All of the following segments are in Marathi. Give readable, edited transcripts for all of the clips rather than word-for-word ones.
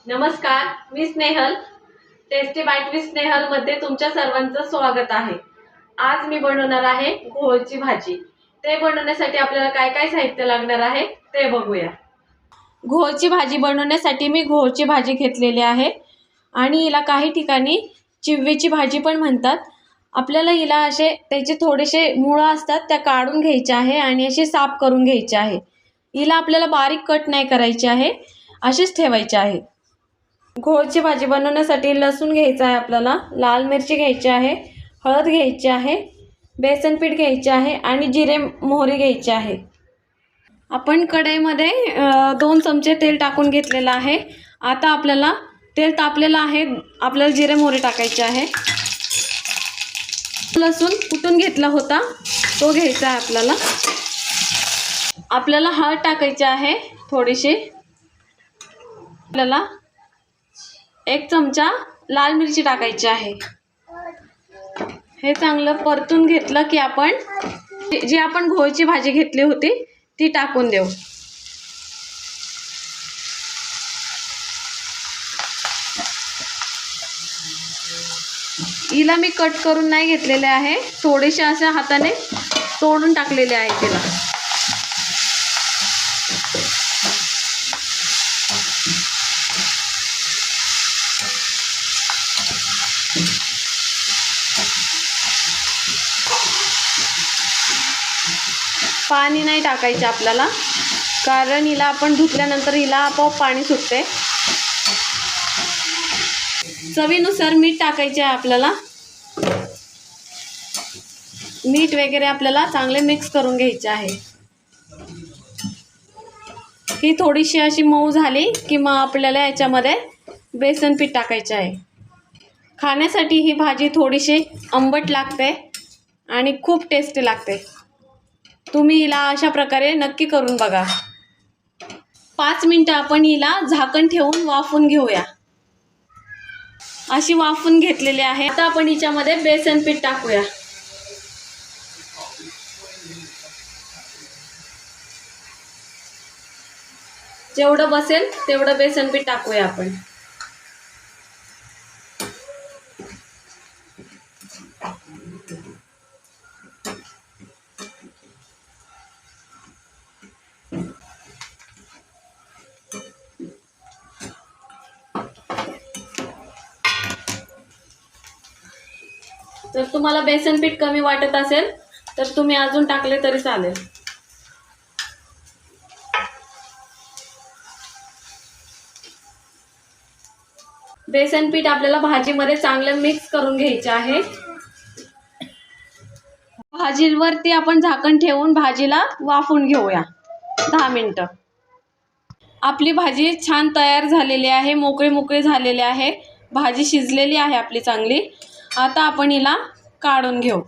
नमस्कार, मी Snehal. Tasty bite with Snehal मध्ये तुमच्या सर्वांचं स्वागत आहे. आज मी बनवणार आहे घोळची भाजी. ते बनवण्यासाठी आपल्याला काय काय साहित्य लागणार आहे ते बघूया. घोळची भाजी बनवण्यासाठी मी घोळची भाजी घेतलेली आहे आणि हिला काही ठिकाणी चिववीची भाजी पण म्हणतात. आपल्याला हिला असे त्याचे थोडेसे मुळं असतात त्या काढून घ्यायचे आहे आणि असे साफ करून घ्यायचे आहे. हिला आपल्याला बारीक कट नाही करायचे आहे, असेच ठेवायचे आहे. घोळची भाजी बनवण्यासाठी लसूण घ्यायचा आहे आपल्याला, लाल मिरची घ्यायची आहे, हळद घ्यायची आहे, बेसन पीठ घ्यायचे आहे आणि जिरे मोहरी घ्यायची आहे. आपण कढईमध्ये 2 चमचे तेल टाकून घेतलेलं आहे. आता आपल्याला तेल तापलेलं आहे, आपल्याला जिरे मोहरी टाकायचे आहे. लसूण कुटून घेतला होता तो घ्यायचा आहे आपल्याला. आपल्याला हळद टाकायची आहे थोडीशी. आपल्याला 1 चमचा लाल मिरची टाकायची आहे. हे चांगलं परतून घेतलं की आपण जी आपण घोळची भाजी घेतली होती ती टाकून देऊ. हिला मी कट करून नाही घेतलेले आहे, थोडेसे अशा हाताने तोडून टाकलेले आहे तिला. पाणी नाही टाकायचे आपल्याला, कारण हिला आपण धुतल्यानंतर हिला आपोआप पाणी सुटते. चवीनुसार मीठ टाकायचे आहे आपल्याला. मीठ वगैरे आपल्याला चांगले मिक्स करून घ्यायचे आहे. ही थोडीशी अशी मऊ झाली की मग आपल्याला याच्यामध्ये बेसन पीठ टाकायचे आहे. खाण्यासाठी ही भाजी थोडीशी आंबट लागते आणि खूप टेस्टी लागते. तुम्ही हिला अशा प्रकारे नक्की करून बघा. 5 मिनिटं आपण हिला झाकण ठेवून वाफून घेऊया. अशी वाफून घेतलेली आहे. आता आपण हिच्यामध्ये बेसन पीठ टाकूया. जेवढं बसेल तेवढं बेसन पीठ टाकूया आपण. जर तुम्हाला बेसन पीठ कमी वाटत असेल तर तुम्ही अजून टाकले तरी चालेल. बेसन पीठ आपल्याला भाजीमध्ये चांगलं मिक्स करून घ्यायचे आहे. भाजीवरती आपण झाकण ठेवून भाजीला वाफवून घेऊया 10 मिनिटं. आपली भाजी छान तयार झालेली आहे, मोकळी मोकळी झालेली आहे. भाजी शिजलेली आहे आपली चांगली. आता आपण हिला काढून घेऊ.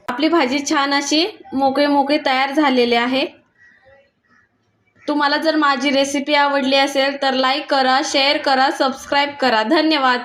आपली भाजी छान अशी मोकळी मोकळी तयार झालेली आहे. तुम्हाला जर माझी रेसिपी आवडली असेल तर लाईक करा, शेअर करा, सबस्क्राईब करा. धन्यवाद.